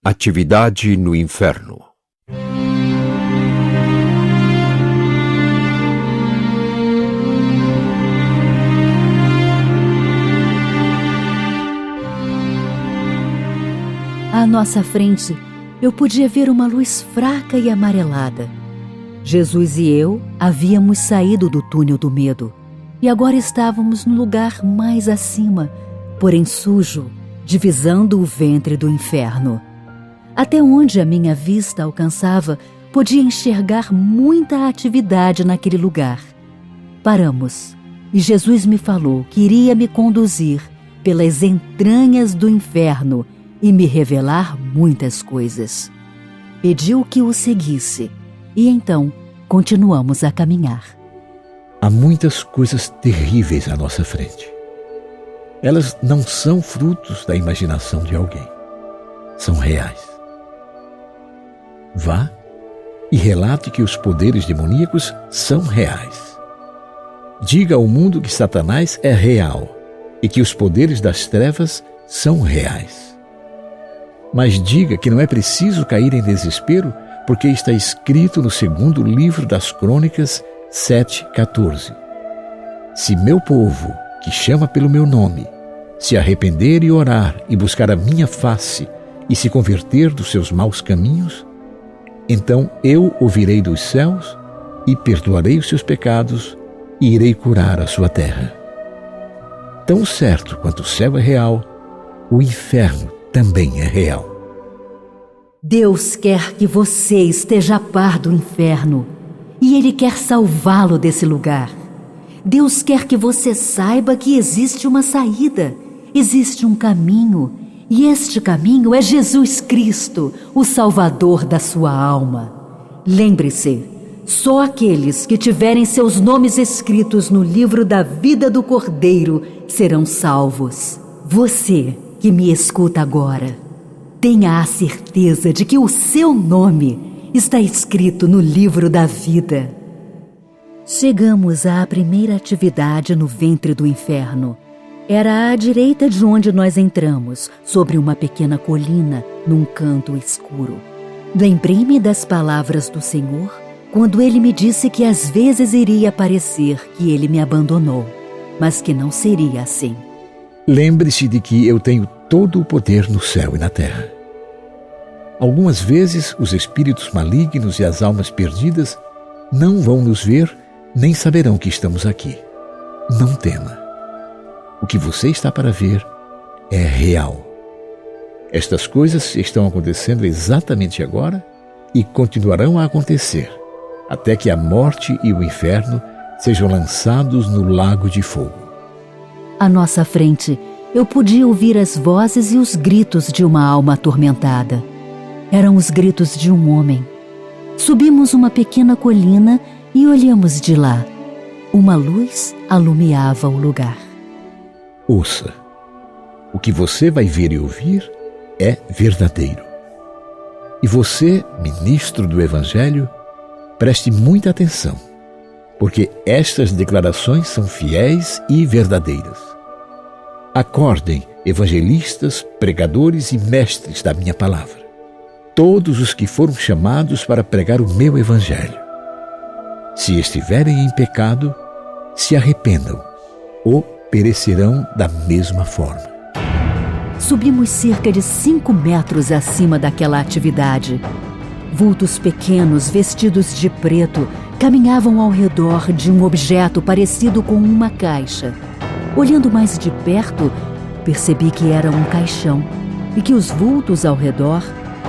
Atividade no inferno. À nossa frente, eu podia ver uma luz fraca e amarelada. Jesus e eu havíamos saído do túnel do medo e agora estávamos no lugar mais acima, porém sujo, divisando o ventre do inferno. Até onde a minha vista alcançava, podia enxergar muita atividade naquele lugar. Paramos e Jesus me falou que iria me conduzir pelas entranhas do inferno e me revelar muitas coisas. Pediu que o seguisse e então continuamos a caminhar. Há muitas coisas terríveis à nossa frente. Elas não são frutos da imaginação de alguém. São reais. Vá e relate que os poderes demoníacos são reais. Diga ao mundo que Satanás é real e que os poderes das trevas são reais. Mas diga que não é preciso cair em desespero, porque está escrito no segundo livro das Crônicas 7:14. Se meu povo, que chama pelo meu nome, se arrepender e orar e buscar a minha face e se converter dos seus maus caminhos, então eu ouvirei dos céus e perdoarei os seus pecados e irei curar a sua terra. Tão certo quanto o céu é real, o inferno também é real. Deus quer que você esteja a par do inferno e Ele quer salvá-lo desse lugar. Deus quer que você saiba que existe uma saída, existe um caminho, e este caminho é Jesus Cristo, o Salvador da sua alma. Lembre-se, só aqueles que tiverem seus nomes escritos no livro da vida do Cordeiro serão salvos. Você que me escuta agora, tenha a certeza de que o seu nome está escrito no livro da vida. Chegamos à primeira atividade no ventre do inferno. Era à direita de onde nós entramos, sobre uma pequena colina, num canto escuro. Lembrei-me das palavras do Senhor quando Ele me disse que às vezes iria parecer que Ele me abandonou, mas que não seria assim. Lembre-se de que eu tenho todo o poder no céu e na terra. Algumas vezes os espíritos malignos e as almas perdidas não vão nos ver nem saberão que estamos aqui. Não tema. O que você está para ver é real. Estas coisas estão acontecendo exatamente agora e continuarão a acontecer, até que a morte e o inferno sejam lançados no lago de fogo. À nossa frente, eu podia ouvir as vozes e os gritos de uma alma atormentada. Eram os gritos de um homem. Subimos uma pequena colina e olhamos de lá. Uma luz alumiava o lugar. Ouça, o que você vai ver e ouvir é verdadeiro. E você, ministro do Evangelho, preste muita atenção, porque estas declarações são fiéis e verdadeiras. Acordem, evangelistas, pregadores e mestres da minha palavra, todos os que foram chamados para pregar o meu Evangelho. Se estiverem em pecado, se arrependam ou perecerão da mesma forma. Subimos cerca de 5 metros acima daquela atividade. Vultos pequenos, vestidos de preto, caminhavam ao redor de um objeto parecido com uma caixa. Olhando mais de perto, percebi que era um caixão e que os vultos ao redor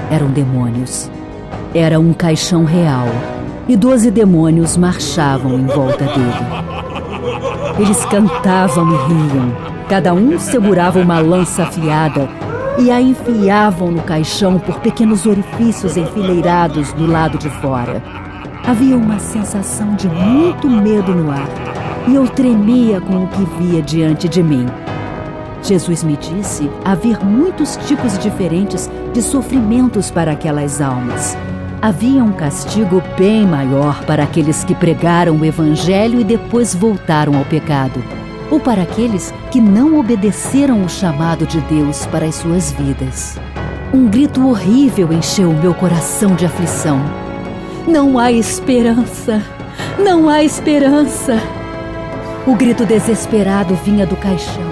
eram demônios. Era um caixão real e 12 demônios marchavam em volta dele. Eles cantavam e riam. Cada um segurava uma lança afiada e a enfiavam no caixão por pequenos orifícios enfileirados do lado de fora. Havia uma sensação de muito medo no ar e eu tremia com o que via diante de mim. Jesus me disse haver muitos tipos diferentes de sofrimentos para aquelas almas. Havia um castigo bem maior para aqueles que pregaram o Evangelho e depois voltaram ao pecado, ou para aqueles que não obedeceram o chamado de Deus para as suas vidas. Um grito horrível encheu o meu coração de aflição. Não há esperança! Não há esperança! O grito desesperado vinha do caixão.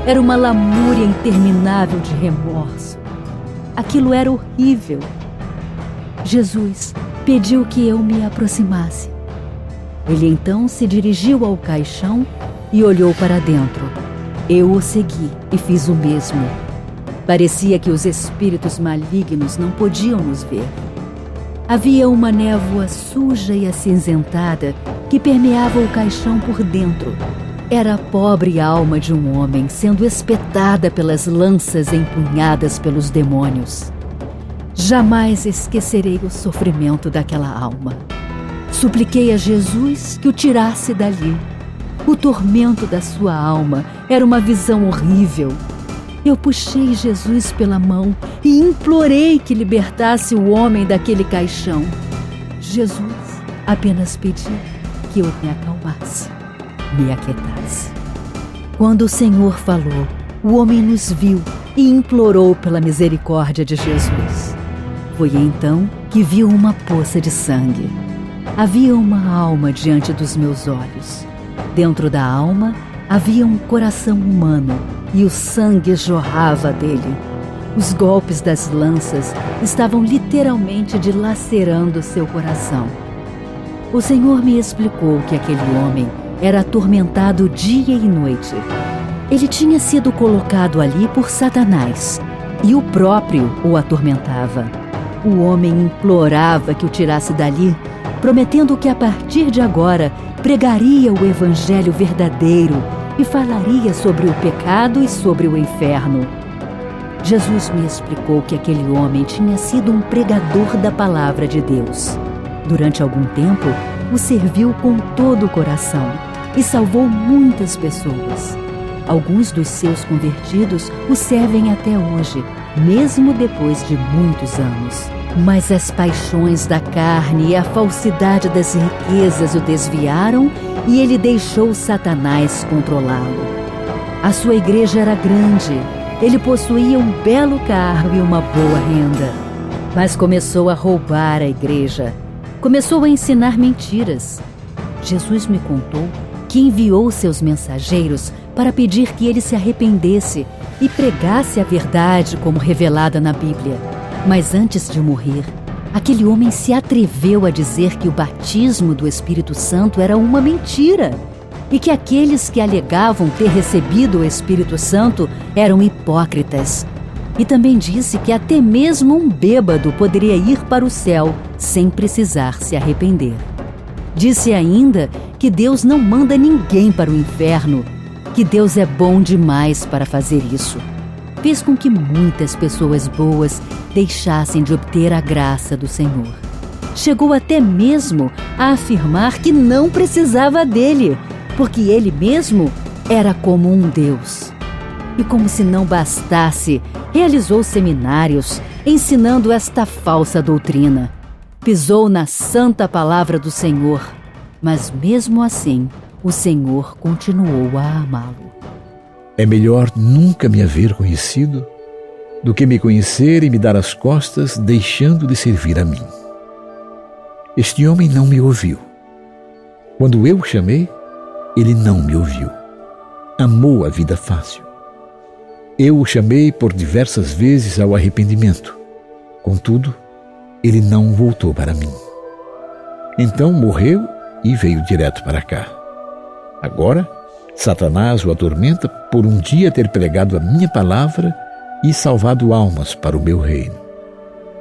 Era uma lamúria interminável de remorso. Aquilo era horrível. Jesus pediu que eu me aproximasse. Ele então se dirigiu ao caixão e olhou para dentro. Eu o segui e fiz o mesmo. Parecia que os espíritos malignos não podiam nos ver. Havia uma névoa suja e acinzentada que permeava o caixão por dentro. Era a pobre alma de um homem sendo espetada pelas lanças empunhadas pelos demônios. Jamais esquecerei o sofrimento daquela alma. Supliquei a Jesus que o tirasse dali. O tormento da sua alma era uma visão horrível. Eu puxei Jesus pela mão e implorei que libertasse o homem daquele caixão. Jesus apenas pediu que eu me acalmasse, me aquietasse. Quando o Senhor falou, o homem nos viu e implorou pela misericórdia de Jesus. Foi então que viu uma poça de sangue. Havia uma alma diante dos meus olhos. Dentro da alma havia um coração humano e o sangue jorrava dele. Os golpes das lanças estavam literalmente dilacerando seu coração. O Senhor me explicou que aquele homem era atormentado dia e noite. Ele tinha sido colocado ali por Satanás e o próprio o atormentava. O homem implorava que o tirasse dali, prometendo que a partir de agora pregaria o evangelho verdadeiro e falaria sobre o pecado e sobre o inferno. Jesus me explicou que aquele homem tinha sido um pregador da palavra de Deus. Durante algum tempo, o serviu com todo o coração e salvou muitas pessoas. Alguns dos seus convertidos o servem até hoje, mesmo depois de muitos anos. Mas as paixões da carne e a falsidade das riquezas o desviaram e ele deixou Satanás controlá-lo. A sua igreja era grande, ele possuía um belo carro e uma boa renda. Mas começou a roubar a igreja, começou a ensinar mentiras. Jesus me contou que enviou seus mensageiros para pedir que ele se arrependesse e pregasse a verdade como revelada na Bíblia. Mas antes de morrer, aquele homem se atreveu a dizer que o batismo do Espírito Santo era uma mentira e que aqueles que alegavam ter recebido o Espírito Santo eram hipócritas. E também disse que até mesmo um bêbado poderia ir para o céu sem precisar se arrepender. Disse ainda que Deus não manda ninguém para o inferno, que Deus é bom demais para fazer isso. Fez com que muitas pessoas boas deixassem de obter a graça do Senhor. Chegou até mesmo a afirmar que não precisava dele, porque ele mesmo era como um Deus. E como se não bastasse, realizou seminários ensinando esta falsa doutrina. Pisou na santa palavra do Senhor, mas mesmo assim, o Senhor continuou a amá-lo. É melhor nunca me haver conhecido do que me conhecer e me dar as costas, deixando de servir a mim. Este homem não me ouviu. Quando eu o chamei, ele não me ouviu. Amou a vida fácil. Eu o chamei por diversas vezes ao arrependimento. Contudo, ele não voltou para mim. Então morreu e veio direto para cá. Agora, Satanás o atormenta por um dia ter pregado a minha palavra e salvado almas para o meu reino.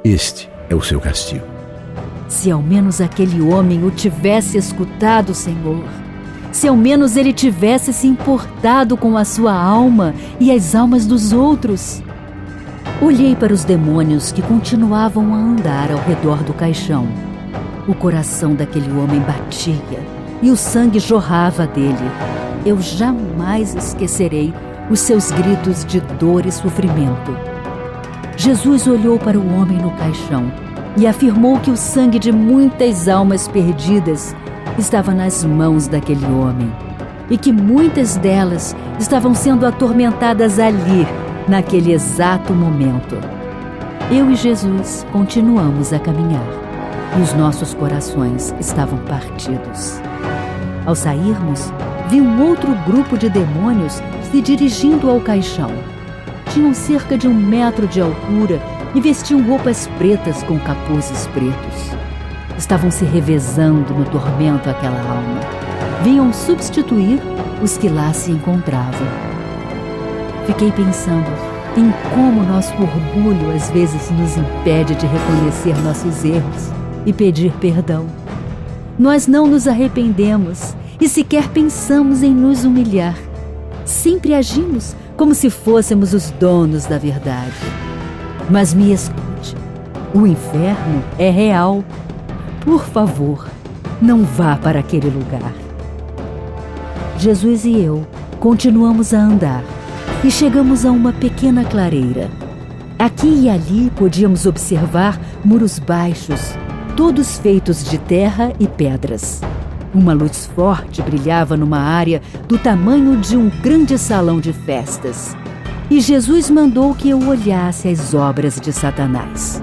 Este é o seu castigo. Se ao menos aquele homem o tivesse escutado, Senhor. Se ao menos ele tivesse se importado com a sua alma e as almas dos outros. Olhei para os demônios que continuavam a andar ao redor do caixão. O coração daquele homem batia e o sangue jorrava dele. Eu jamais esquecerei os seus gritos de dor e sofrimento. Jesus olhou para o homem no caixão e afirmou que o sangue de muitas almas perdidas estava nas mãos daquele homem e que muitas delas estavam sendo atormentadas ali, naquele exato momento. Eu e Jesus continuamos a caminhar e os nossos corações estavam partidos. Ao sairmos, vi um outro grupo de demônios se dirigindo ao caixão. Tinham cerca de 1 metro de altura e vestiam roupas pretas com capuzes pretos. Estavam se revezando no tormento àquela alma. Vinham substituir os que lá se encontravam. Fiquei pensando em como nosso orgulho às vezes nos impede de reconhecer nossos erros e pedir perdão. Nós não nos arrependemos e sequer pensamos em nos humilhar. Sempre agimos como se fôssemos os donos da verdade. Mas me escute, o inferno é real. Por favor, não vá para aquele lugar. Jesus e eu continuamos a andar e chegamos a uma pequena clareira. Aqui e ali podíamos observar muros baixos, todos feitos de terra e pedras. Uma luz forte brilhava numa área do tamanho de um grande salão de festas. E Jesus mandou que eu olhasse as obras de Satanás.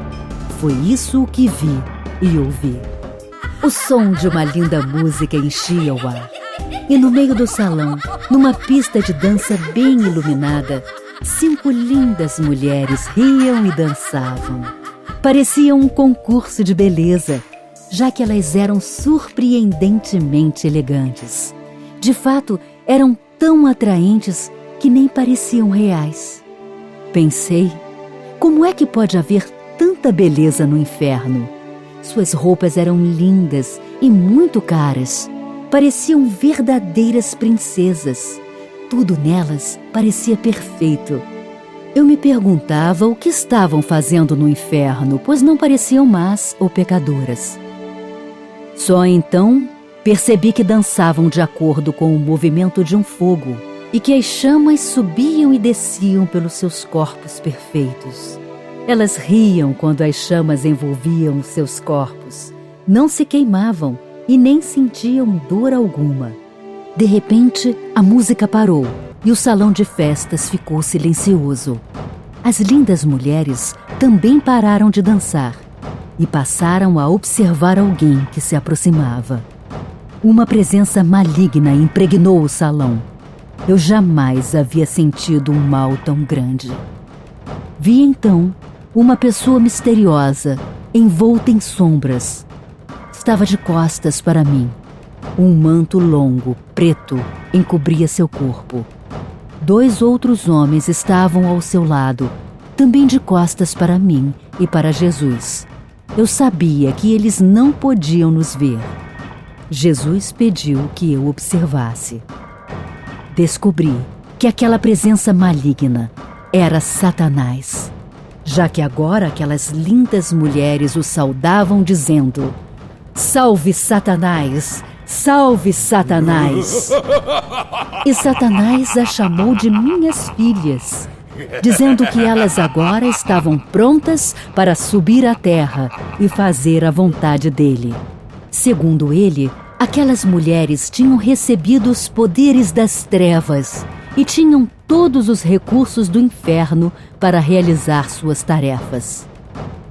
Foi isso que vi e ouvi. O som de uma linda música enchia o ar. E no meio do salão, numa pista de dança bem iluminada, 5 lindas mulheres riam e dançavam. Parecia um concurso de beleza, já que elas eram surpreendentemente elegantes. De fato, eram tão atraentes que nem pareciam reais. Pensei, como é que pode haver tanta beleza no inferno? Suas roupas eram lindas e muito caras. Pareciam verdadeiras princesas. Tudo nelas parecia perfeito. Eu me perguntava o que estavam fazendo no inferno, pois não pareciam más ou pecadoras. Só então percebi que dançavam de acordo com o movimento de um fogo e que as chamas subiam e desciam pelos seus corpos perfeitos. Elas riam quando as chamas envolviam seus corpos. Não se queimavam e nem sentiam dor alguma. De repente, a música parou e o salão de festas ficou silencioso. As lindas mulheres também pararam de dançar e passaram a observar alguém que se aproximava. Uma presença maligna impregnou o salão. Eu jamais havia sentido um mal tão grande. Vi então uma pessoa misteriosa, envolta em sombras. Estava de costas para mim. Um manto longo, preto, encobria seu corpo. 2 outros homens estavam ao seu lado, também de costas para mim e para Jesus. Eu sabia que eles não podiam nos ver. Jesus pediu que eu observasse. Descobri que aquela presença maligna era Satanás, já que agora aquelas lindas mulheres o saudavam dizendo: "Salve Satanás! Salve Satanás!" E Satanás a chamou de minhas filhas, dizendo que elas agora estavam prontas para subir à terra e fazer a vontade dele. Segundo ele, aquelas mulheres tinham recebido os poderes das trevas e tinham todos os recursos do inferno para realizar suas tarefas.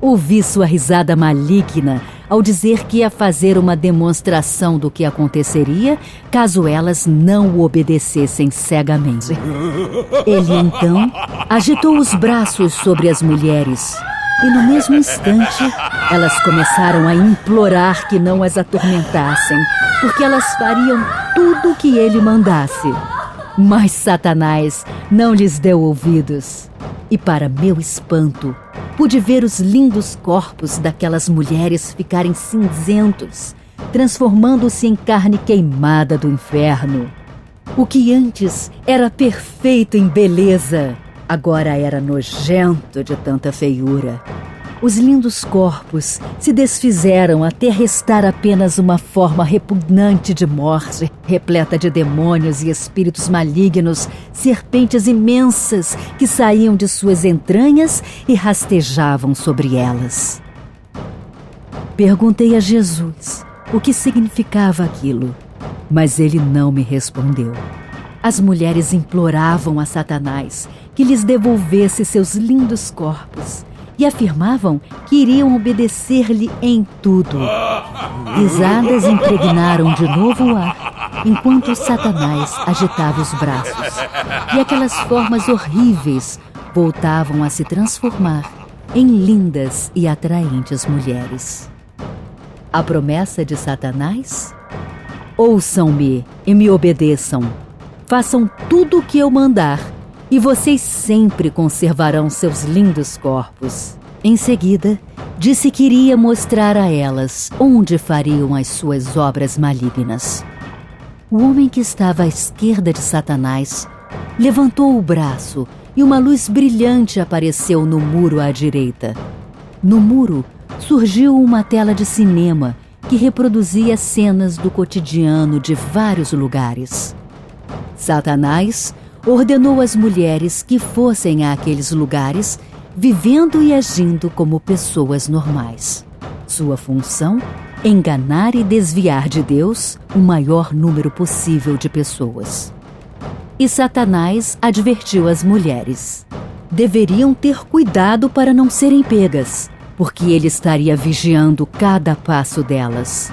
Ouvi sua risada maligna ao dizer que ia fazer uma demonstração do que aconteceria caso elas não o obedecessem cegamente. Ele então agitou os braços sobre as mulheres e no mesmo instante elas começaram a implorar que não as atormentassem, porque elas fariam tudo o que ele mandasse. Mas Satanás não lhes deu ouvidos. E para meu espanto, pude ver os lindos corpos daquelas mulheres ficarem cinzentos, transformando-se em carne queimada do inferno. O que antes era perfeito em beleza, agora era nojento de tanta feiura. Os lindos corpos se desfizeram até restar apenas uma forma repugnante de morte, repleta de demônios e espíritos malignos, serpentes imensas que saíam de suas entranhas e rastejavam sobre elas. Perguntei a Jesus o que significava aquilo, mas ele não me respondeu. As mulheres imploravam a Satanás que lhes devolvesse seus lindos corpos e afirmavam que iriam obedecer-lhe em tudo. Risadas impregnaram de novo o ar, enquanto Satanás agitava os braços, e aquelas formas horríveis voltavam a se transformar em lindas e atraentes mulheres. A promessa de Satanás? Ouçam-me e me obedeçam. Façam tudo o que eu mandar, e vocês sempre conservarão seus lindos corpos. Em seguida, disse que iria mostrar a elas onde fariam as suas obras malignas. O homem que estava à esquerda de Satanás levantou o braço e uma luz brilhante apareceu no muro à direita. No muro surgiu uma tela de cinema que reproduzia cenas do cotidiano de vários lugares. Satanás ordenou às mulheres que fossem àqueles lugares, vivendo e agindo como pessoas normais. Sua função? Enganar e desviar de Deus o maior número possível de pessoas. E Satanás advertiu as mulheres. Deveriam ter cuidado para não serem pegas, porque ele estaria vigiando cada passo delas.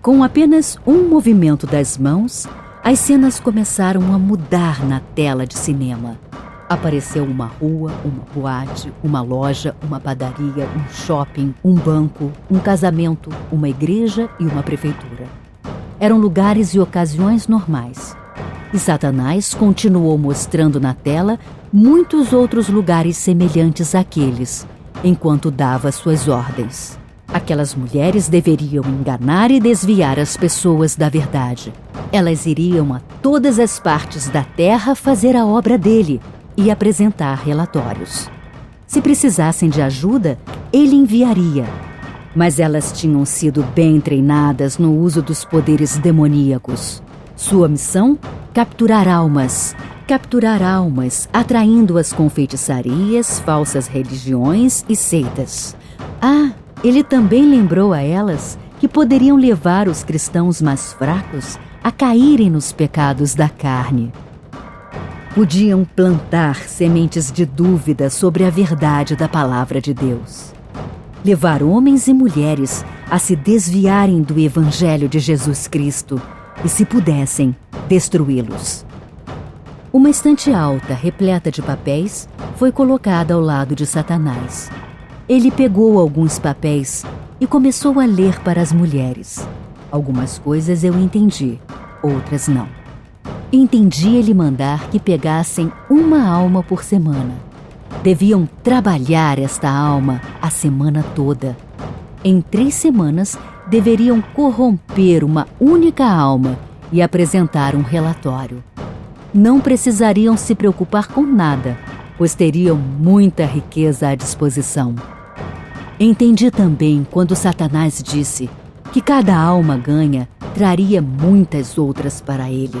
Com apenas um movimento das mãos, as cenas começaram a mudar na tela de cinema. Apareceu uma rua, uma boate, uma loja, uma padaria, um shopping, um banco, um casamento, uma igreja e uma prefeitura. Eram lugares e ocasiões normais. E Satanás continuou mostrando na tela muitos outros lugares semelhantes àqueles, enquanto dava suas ordens. Aquelas mulheres deveriam enganar e desviar as pessoas da verdade. Elas iriam a todas as partes da terra fazer a obra dele e apresentar relatórios. Se precisassem de ajuda, ele enviaria. Mas elas tinham sido bem treinadas no uso dos poderes demoníacos. Sua missão? Capturar almas, atraindo-as com feitiçarias, falsas religiões e seitas. Ele também lembrou a elas que poderiam levar os cristãos mais fracos a caírem nos pecados da carne. Podiam plantar sementes de dúvida sobre a verdade da palavra de Deus. Levar homens e mulheres a se desviarem do Evangelho de Jesus Cristo e, se pudessem, destruí-los. Uma estante alta, repleta de papéis, foi colocada ao lado de Satanás. Ele pegou alguns papéis e começou a ler para as mulheres. Algumas coisas eu entendi, outras não. Entendi ele mandar que pegassem uma alma por semana. Deviam trabalhar esta alma a semana toda. Em 3 semanas, deveriam corromper uma única alma e apresentar um relatório. Não precisariam se preocupar com nada, pois teriam muita riqueza à disposição. Entendi também quando Satanás disse que cada alma ganha traria muitas outras para ele.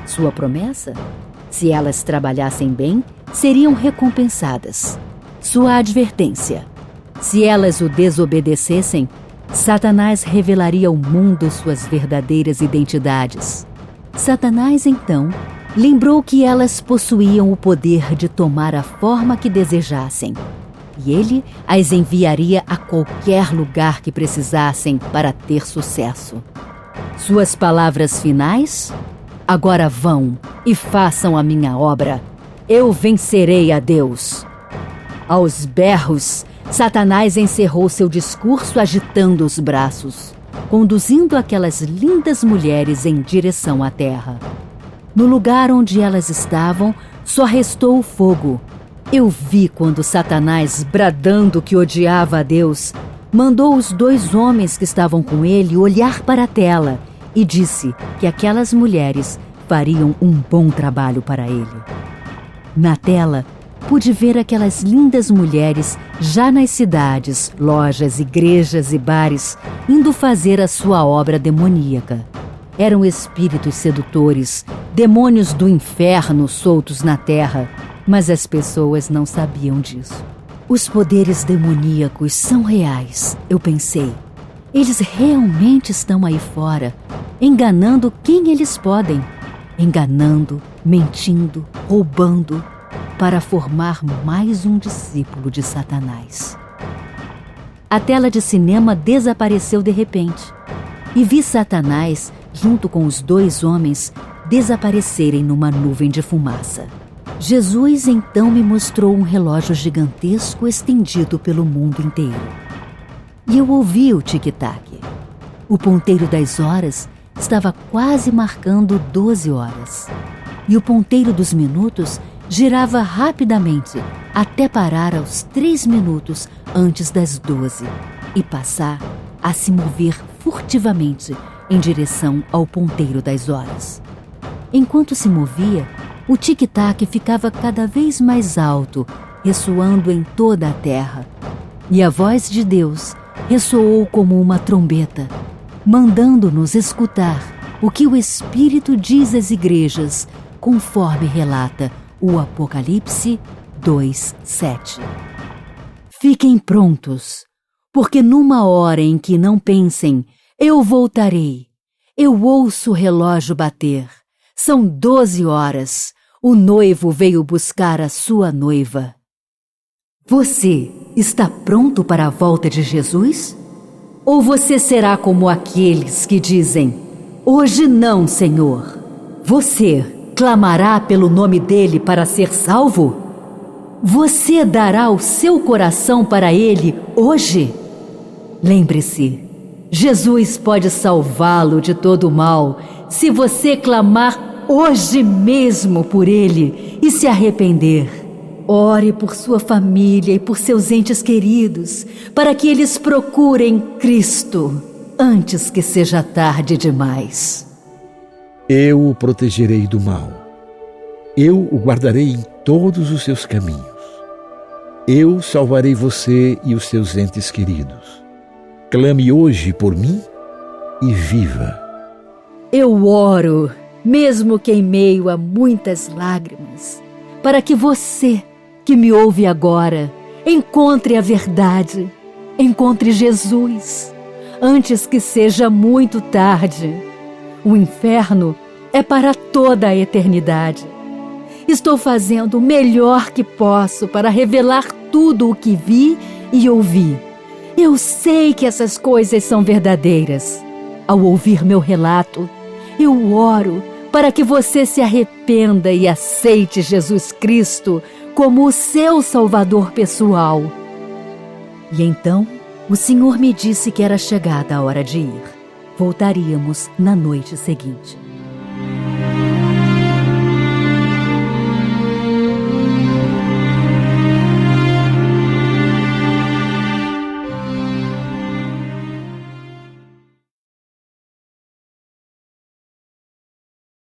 Sua promessa? Se elas trabalhassem bem, seriam recompensadas. Sua advertência: se elas o desobedecessem, Satanás revelaria ao mundo suas verdadeiras identidades. Satanás, então, lembrou que elas possuíam o poder de tomar a forma que desejassem, e ele as enviaria a qualquer lugar que precisassem para ter sucesso. Suas palavras finais? Agora vão e façam a minha obra. Eu vencerei a Deus. Aos berros, Satanás encerrou seu discurso agitando os braços, conduzindo aquelas lindas mulheres em direção à terra. No lugar onde elas estavam, só restou o fogo. Eu vi quando Satanás, bradando que odiava a Deus, mandou os 2 homens que estavam com ele olhar para a tela e disse que aquelas mulheres fariam um bom trabalho para ele. Na tela, pude ver aquelas lindas mulheres já nas cidades, lojas, igrejas e bares, indo fazer a sua obra demoníaca. Eram espíritos sedutores, demônios do inferno soltos na terra, mas as pessoas não sabiam disso. Os poderes demoníacos são reais, eu pensei. Eles realmente estão aí fora, enganando quem eles podem. Enganando, mentindo, roubando. para formar mais um discípulo de Satanás. A tela de cinema desapareceu de repente e vi Satanás, junto com os 2 homens, desaparecerem numa nuvem de fumaça. Jesus então me mostrou um relógio gigantesco estendido pelo mundo inteiro. E eu ouvi o tic-tac. O ponteiro das horas estava quase marcando 12 horas. E o ponteiro dos minutos girava rapidamente até parar aos 3 minutos antes das 12 e passar a se mover furtivamente em direção ao ponteiro das horas. Enquanto se movia, o tic-tac ficava cada vez mais alto, ressoando em toda a terra. E a voz de Deus ressoou como uma trombeta, mandando-nos escutar o que o Espírito diz às igrejas, conforme relata o Apocalipse 2:7. Fiquem prontos, porque numa hora em que não pensem, eu voltarei. Eu ouço o relógio bater. São 12 horas. O noivo veio buscar a sua noiva. Você está pronto para a volta de Jesus? Ou você será como aqueles que dizem, hoje não, Senhor? Você clamará pelo nome dele para ser salvo? Você dará o seu coração para ele hoje? Lembre-se, Jesus pode salvá-lo de todo o mal se você clamar hoje mesmo por ele e se arrepender. Ore por sua família e por seus entes queridos, para que eles procurem Cristo antes que seja tarde demais. Eu o protegerei do mal. Eu o guardarei em todos os seus caminhos. Eu salvarei você e os seus entes queridos. Clame hoje por mim e viva. Eu oro, mesmo que em meio a muitas lágrimas, para que você, que me ouve agora, encontre a verdade, encontre Jesus, antes que seja muito tarde. O inferno é para toda a eternidade. Estou fazendo o melhor que posso para revelar tudo o que vi e ouvi. Eu sei que essas coisas são verdadeiras. Ao ouvir meu relato, eu oro para que você se arrependa e aceite Jesus Cristo como o seu Salvador pessoal. E então, o Senhor me disse que era chegada a hora de ir. Voltaríamos na noite seguinte.